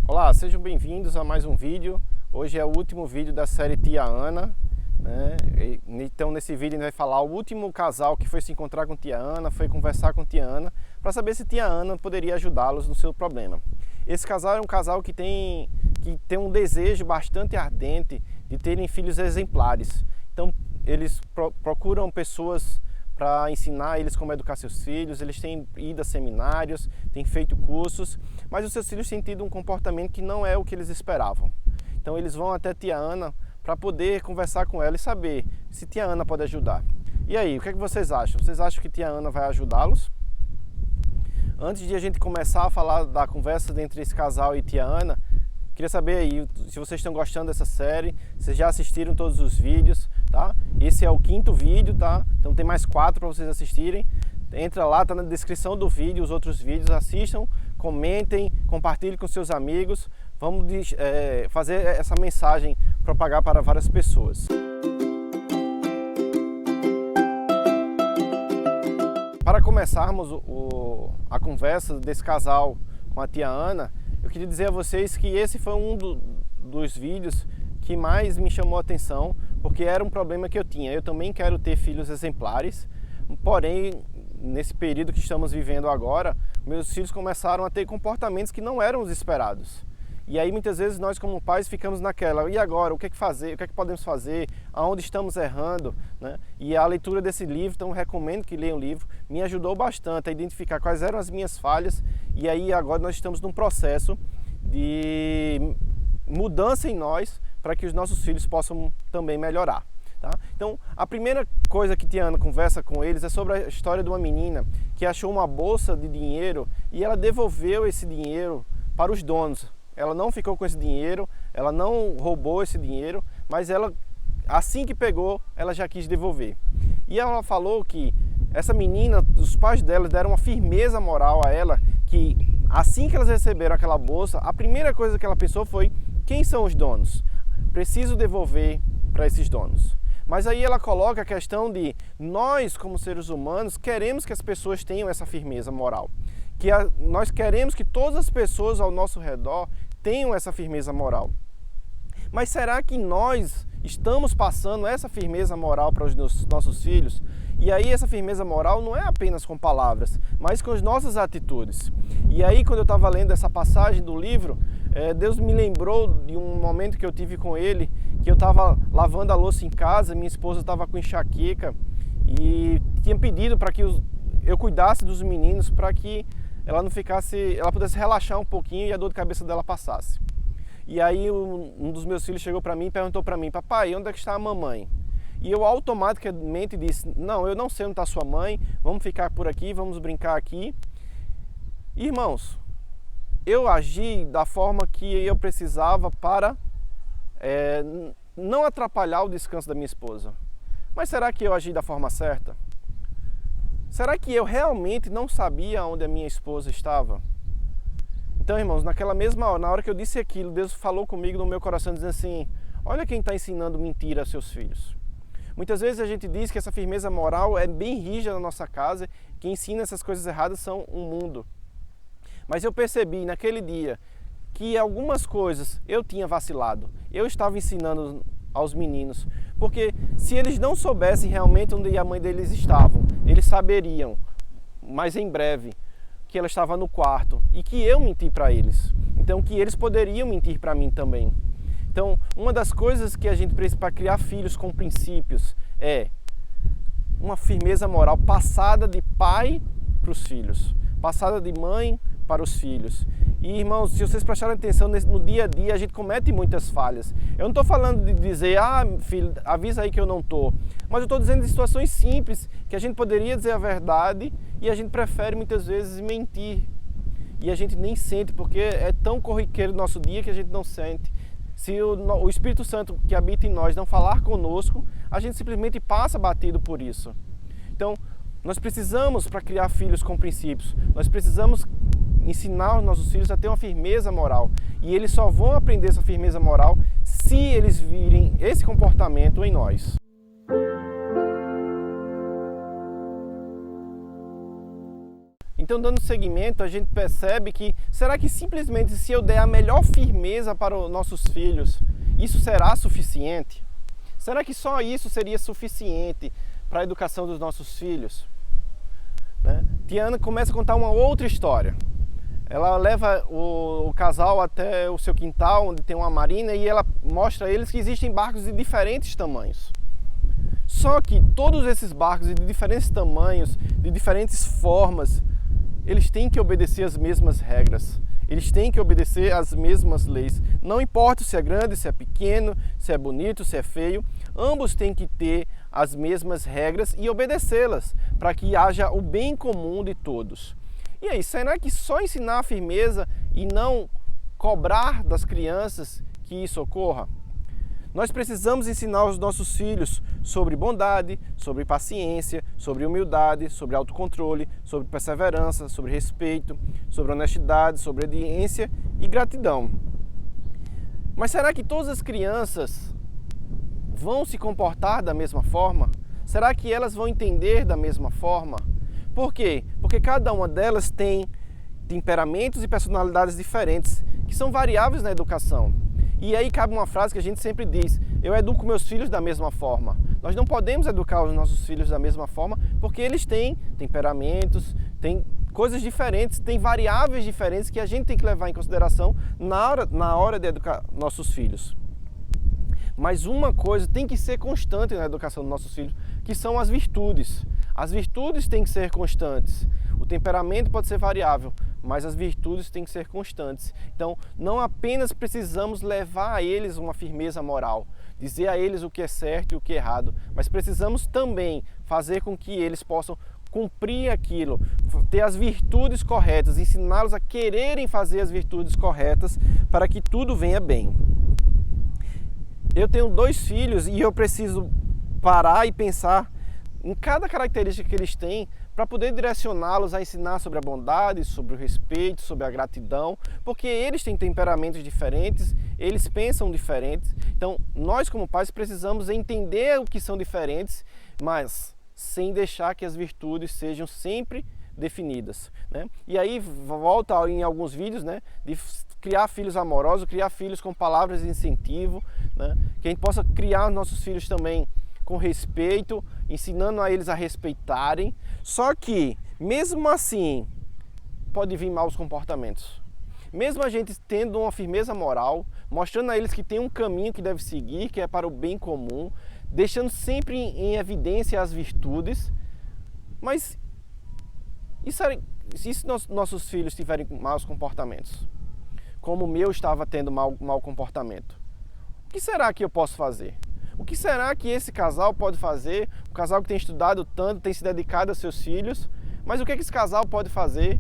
Olá, sejam bem-vindos a mais um vídeo. Hoje é o último vídeo da série Tia Ana, né? Então nesse vídeo a gente vai falar o último casal que foi se encontrar com Tia Ana, foi conversar com Tia Ana, para saber se Tia Ana poderia ajudá-los no seu problema. Esse casal é um casal que tem um desejo bastante ardente de terem filhos exemplares. Então eles procuram pessoas para ensinar eles como educar seus filhos, eles têm ido a seminários, têm feito cursos, mas os seus filhos têm tido um comportamento que não é o que eles esperavam. Então eles vão até Tia Ana para poder conversar com ela e saber se Tia Ana pode ajudar. E aí, o que é que vocês acham? Vocês acham que Tia Ana vai ajudá-los? Antes de a gente começar a falar da conversa entre esse casal e Tia Ana, queria saber aí se vocês estão gostando dessa série, vocês já assistiram todos os vídeos, tá? Esse é o 5º vídeo, tá? Então tem mais 4 para vocês assistirem. Entra lá, tá na descrição do vídeo, os outros vídeos, assistam, comentem, compartilhem com seus amigos. Vamos fazer essa mensagem propagar para várias pessoas. Para começarmos a conversa desse casal com a Tia Ana, eu queria dizer a vocês que esse foi um dos vídeos que mais me chamou a atenção, porque era um problema que eu tinha. Eu também quero ter filhos exemplares, porém, nesse período que estamos vivendo agora, meus filhos começaram a ter comportamentos que não eram os esperados. E aí muitas vezes nós como pais ficamos naquela, e agora, o que é que fazer, o que é que podemos fazer, aonde estamos errando, né? E a leitura desse livro, então recomendo que leiam o livro, me ajudou bastante a identificar quais eram as minhas falhas, e aí agora nós estamos num processo de mudança em nós para que os nossos filhos possam também melhorar. Tá? Então, a primeira coisa que Tia Ana conversa com eles é sobre a história de uma menina que achou uma bolsa de dinheiro e ela devolveu esse dinheiro para os donos. Ela não ficou com esse dinheiro, ela não roubou esse dinheiro, mas ela, assim que pegou, ela já quis devolver. E ela falou que essa menina, os pais dela deram uma firmeza moral a ela, que assim que elas receberam aquela bolsa, a primeira coisa que ela pensou foi: quem são os donos? Preciso devolver para esses donos. Mas aí ela coloca a questão de nós, como seres humanos, queremos que as pessoas tenham essa firmeza moral. Nós queremos que todas as pessoas ao nosso redor tenham essa firmeza moral. Mas será que nós estamos passando essa firmeza moral para os nossos filhos? E aí essa firmeza moral não é apenas com palavras, mas com as nossas atitudes. E aí quando eu estava lendo essa passagem do livro, Deus me lembrou de um momento que eu tive com ele, que eu estava lavando a louça em casa, minha esposa estava com enxaqueca e tinha pedido para que eu cuidasse dos meninos para que ela pudesse relaxar um pouquinho e a dor de cabeça dela passasse. E aí um dos meus filhos chegou para mim e perguntou para mim: papai, onde é que está a mamãe? E eu automaticamente disse: não, eu não sei onde está sua mãe, vamos ficar por aqui, vamos brincar aqui. Irmãos, eu agi da forma que eu precisava para não atrapalhar o descanso da minha esposa. Mas será que eu agi da forma certa? Será que eu realmente não sabia onde a minha esposa estava? Então, irmãos, naquela mesma hora, na hora que eu disse aquilo, Deus falou comigo no meu coração, dizendo assim: olha quem está ensinando mentira aos seus filhos. Muitas vezes a gente diz que essa firmeza moral é bem rígida na nossa casa, que ensina essas coisas erradas são um mundo. Mas eu percebi naquele dia que algumas coisas eu tinha vacilado. Eu estava ensinando aos meninos, porque se eles não soubessem realmente onde a mãe deles estavam, eles saberiam, mas em breve, que ela estava no quarto e que eu menti para eles. Então que eles poderiam mentir para mim também. Então, uma das coisas que a gente precisa para criar filhos com princípios é uma firmeza moral passada de pai para os filhos, passada de mãe para os filhos. E, irmãos, se vocês prestarem atenção no dia a dia, a gente comete muitas falhas. Eu não estou falando de dizer: filho, avisa aí que eu não estou. Mas eu estou dizendo de situações simples, que a gente poderia dizer a verdade e a gente prefere muitas vezes mentir. E a gente nem sente, porque é tão corriqueiro no nosso dia que a gente não sente. Se o Espírito Santo que habita em nós não falar conosco, a gente simplesmente passa batido por isso. Então, nós precisamos, para criar filhos com princípios, nós precisamos ensinar os nossos filhos a ter uma firmeza moral. E eles só vão aprender essa firmeza moral se eles virem esse comportamento em nós. Então, dando seguimento, a gente percebe que, será que simplesmente se eu der a melhor firmeza para os nossos filhos, isso será suficiente? Será que só isso seria suficiente para a educação dos nossos filhos? Né? Tiana começa a contar uma outra história. Ela leva o casal até o seu quintal, onde tem uma marina, e ela mostra a eles que existem barcos de diferentes tamanhos. Só que todos esses barcos de diferentes tamanhos, de diferentes formas, eles têm que obedecer as mesmas regras. Eles têm que obedecer às mesmas leis. Não importa se é grande, se é pequeno, se é bonito, se é feio, ambos têm que ter as mesmas regras e obedecê-las, para que haja o bem comum de todos. E aí, será que só ensinar a firmeza e não cobrar das crianças que isso ocorra? Nós precisamos ensinar os nossos filhos sobre bondade, sobre paciência, sobre humildade, sobre autocontrole, sobre perseverança, sobre respeito, sobre honestidade, sobre obediência e gratidão. Mas será que todas as crianças vão se comportar da mesma forma? Será que elas vão entender da mesma forma? Por quê? Porque cada uma delas tem temperamentos e personalidades diferentes, que são variáveis na educação. E aí cabe uma frase que a gente sempre diz: eu educo meus filhos da mesma forma. Nós não podemos educar os nossos filhos da mesma forma, porque eles têm temperamentos, têm coisas diferentes, têm variáveis diferentes que a gente tem que levar em consideração na hora de educar nossos filhos. Mas uma coisa tem que ser constante na educação dos nossos filhos, que são as virtudes. As virtudes têm que ser constantes. O temperamento pode ser variável, mas as virtudes têm que ser constantes. Então, não apenas precisamos levar a eles uma firmeza moral, dizer a eles o que é certo e o que é errado, mas precisamos também fazer com que eles possam cumprir aquilo, ter as virtudes corretas, ensiná-los a quererem fazer as virtudes corretas para que tudo venha bem. Eu tenho 2 filhos e eu preciso parar e pensar em cada característica que eles têm para poder direcioná-los a ensinar sobre a bondade, sobre o respeito, sobre a gratidão, porque eles têm temperamentos diferentes, eles pensam diferentes. Então, nós como pais precisamos entender o que são diferentes, mas sem deixar que as virtudes sejam sempre definidas, né? E aí volta em alguns vídeos, né, de criar filhos amorosos, criar filhos com palavras de incentivo, né? Que a gente possa criar nossos filhos também com respeito, ensinando a eles a respeitarem. Só que, mesmo assim, pode vir maus comportamentos. Mesmo a gente tendo uma firmeza moral, mostrando a eles que tem um caminho que deve seguir, que é para o bem comum, deixando sempre em evidência as virtudes, mas e se nossos filhos tiverem maus comportamentos? Como o meu estava tendo mau comportamento? O que será que eu posso fazer? O que será que esse casal pode fazer? O casal que tem estudado tanto, tem se dedicado aos seus filhos, mas o que esse casal pode fazer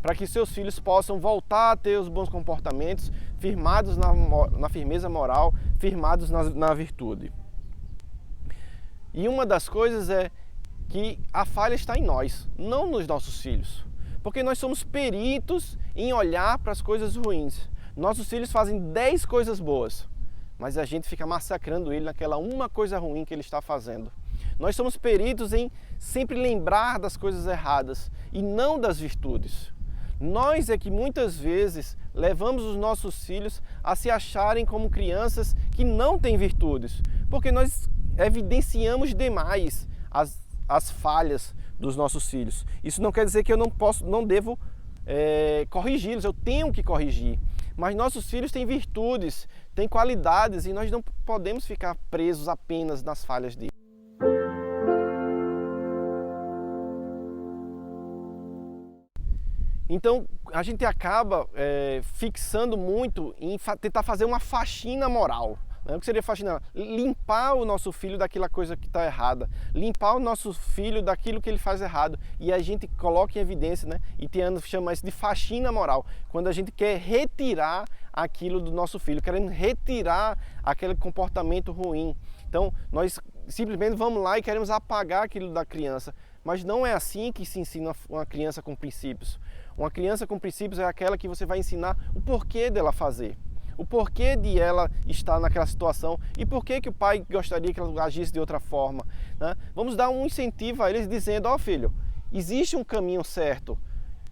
para que seus filhos possam voltar a ter os bons comportamentos, firmados na firmeza moral, firmados na virtude? E uma das coisas é que a falha está em nós, não nos nossos filhos. Porque nós somos peritos em olhar para as coisas ruins. Nossos filhos fazem 10 coisas boas, mas a gente fica massacrando ele naquela uma coisa ruim que ele está fazendo. Nós somos peritos em sempre lembrar das coisas erradas e não das virtudes. Nós é que muitas vezes levamos os nossos filhos a se acharem como crianças que não têm virtudes, porque nós evidenciamos demais as falhas dos nossos filhos. Isso não quer dizer que eu não devo corrigi-los, eu tenho que corrigir. Mas nossos filhos têm virtudes, têm qualidades e nós não podemos ficar presos apenas nas falhas deles. Então a gente acaba fixando muito em tentar fazer uma faxina moral. O que seria faxina? Limpar o nosso filho daquela coisa que está errada, limpar o nosso filho daquilo que ele faz errado, e a gente coloca em evidência, né? E Tiana chama isso de faxina moral, quando a gente quer retirar aquilo do nosso filho, querendo retirar aquele comportamento ruim. Então nós simplesmente vamos lá e queremos apagar aquilo da criança, mas não é assim que se ensina uma criança com princípios. Uma criança com princípios é aquela que você vai ensinar o porquê dela fazer, o porquê de ela estar naquela situação e por que o pai gostaria que ela agisse de outra forma, né? Vamos dar um incentivo a eles dizendo: ó filho, existe um caminho certo,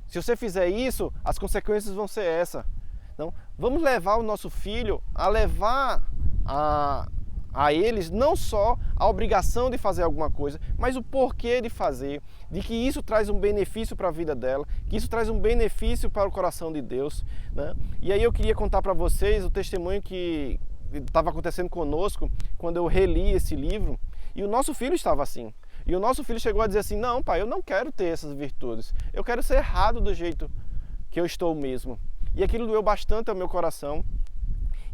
Se você fizer isso, as consequências vão ser essa. Então, vamos levar o nosso filho a levar a eles não só a obrigação de fazer alguma coisa, mas o porquê de fazer, de que isso traz um benefício para a vida dela, que isso traz um benefício para o coração de Deus, né? E aí eu queria contar para vocês o testemunho que estava acontecendo conosco quando eu reli esse livro, e o nosso filho estava assim. E o nosso filho chegou a dizer assim: não, pai, eu não quero ter essas virtudes, eu quero ser errado do jeito que eu estou mesmo. E aquilo doeu bastante ao meu coração,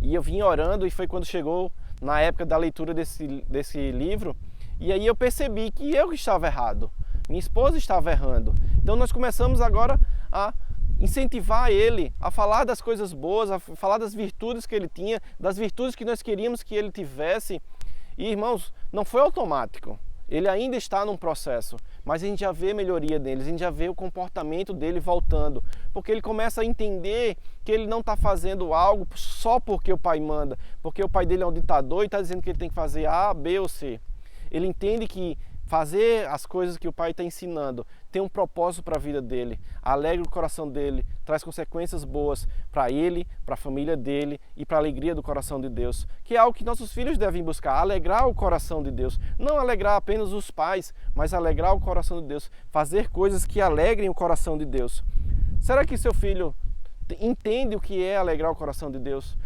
e eu vim orando, e foi quando chegou na época da leitura desse livro, e aí eu percebi que eu estava errado, minha esposa estava errando. Então nós começamos agora a incentivar ele a falar das coisas boas, a falar das virtudes que ele tinha, das virtudes que nós queríamos que ele tivesse. E irmãos, não foi automático, ele ainda está num processo, mas a gente já vê melhoria dele, a gente já vê o comportamento dele voltando, porque ele começa a entender que ele não está fazendo algo só porque o pai manda, porque o pai dele é um ditador e está dizendo que ele tem que fazer A, B ou C. Ele entende que fazer as coisas que o pai está ensinando tem um propósito para a vida dele, alegra o coração dele, traz consequências boas para ele, para a família dele e para a alegria do coração de Deus, que é algo que nossos filhos devem buscar, alegrar o coração de Deus, não alegrar apenas os pais, mas alegrar o coração de Deus, fazer coisas que alegrem o coração de Deus. Será que seu filho entende o que é alegrar o coração de Deus?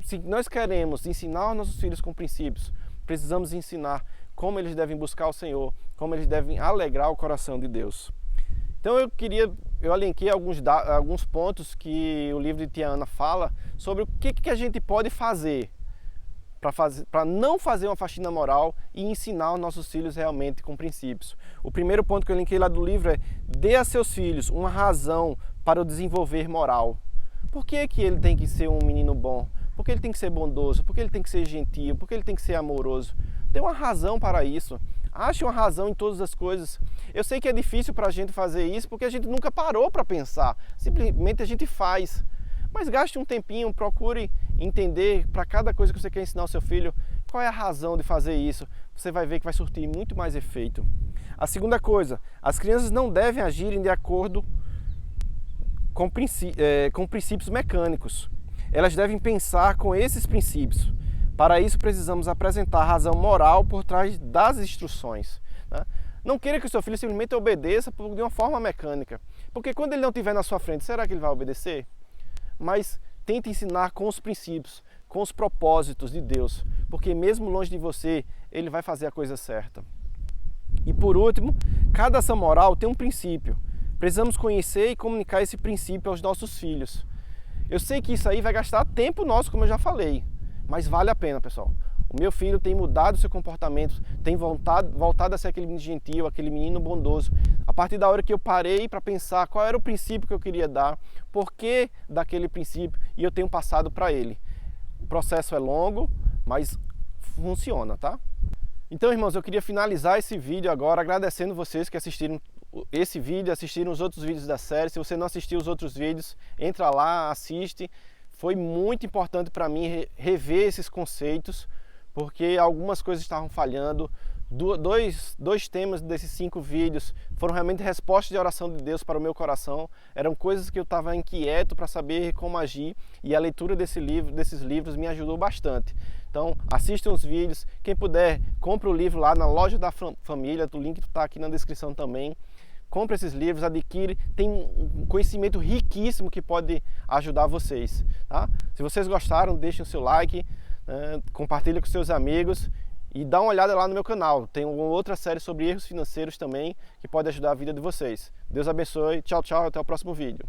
Se nós queremos ensinar os nossos filhos com princípios, precisamos ensinar como eles devem buscar o Senhor, como eles devem alegrar o coração de Deus. Então eu elenquei alguns pontos que o livro de Tia Ana fala sobre o que a gente pode fazer para não fazer uma faxina moral e ensinar os nossos filhos realmente com princípios. O primeiro ponto que eu elenquei lá do livro é: dê a seus filhos uma razão para o desenvolver moral. Por que ele tem que ser um menino bom? Por que ele tem que ser bondoso? Por que ele tem que ser gentil? Por que ele tem que ser amoroso? Tem uma razão para isso. Ache uma razão em todas as coisas. Eu sei que é difícil para a gente fazer isso porque a gente nunca parou para pensar. Simplesmente a gente faz. Mas gaste um tempinho, procure entender para cada coisa que você quer ensinar ao seu filho qual é a razão de fazer isso. Você vai ver que vai surtir muito mais efeito. A segunda coisa, as crianças não devem agirem de acordo com princípios mecânicos. Elas devem pensar com esses princípios. Para isso precisamos apresentar a razão moral por trás das instruções, né? Não queira que o seu filho simplesmente obedeça de uma forma mecânica, porque quando ele não estiver na sua frente, será que ele vai obedecer? Mas tente ensinar com os princípios, com os propósitos de Deus, porque mesmo longe de você, ele vai fazer a coisa certa. E por último, cada ação moral tem um princípio. Precisamos conhecer e comunicar esse princípio aos nossos filhos. Eu sei que isso aí vai gastar tempo nosso, como eu já falei, mas vale a pena, pessoal. O meu filho tem mudado seu comportamento, tem voltado a ser aquele menino gentil, aquele menino bondoso. A partir da hora que eu parei para pensar qual era o princípio que eu queria dar, por que daquele princípio, e eu tenho passado para ele. O processo é longo, mas funciona, tá? Então, irmãos, eu queria finalizar esse vídeo agora agradecendo vocês que assistiram esse vídeo, assistiram os outros vídeos da série. Se você não assistiu os outros vídeos, entra lá, assiste. Foi muito importante para mim rever esses conceitos, porque algumas coisas estavam falhando. Dois temas desses 5 vídeos foram realmente respostas de oração de Deus para o meu coração. Eram coisas que eu estava inquieto para saber como agir, e a leitura desses livros me ajudou bastante. Então, assistam os vídeos. Quem puder, compre o livro lá na Loja da Família, o link está aqui na descrição também. Compre esses livros, adquire, tem um conhecimento riquíssimo que pode ajudar vocês, tá? Se vocês gostaram, deixem o seu like, compartilhe com seus amigos e dá uma olhada lá no meu canal. Tem uma outra série sobre erros financeiros também que pode ajudar a vida de vocês. Deus abençoe, tchau, tchau, até o próximo vídeo.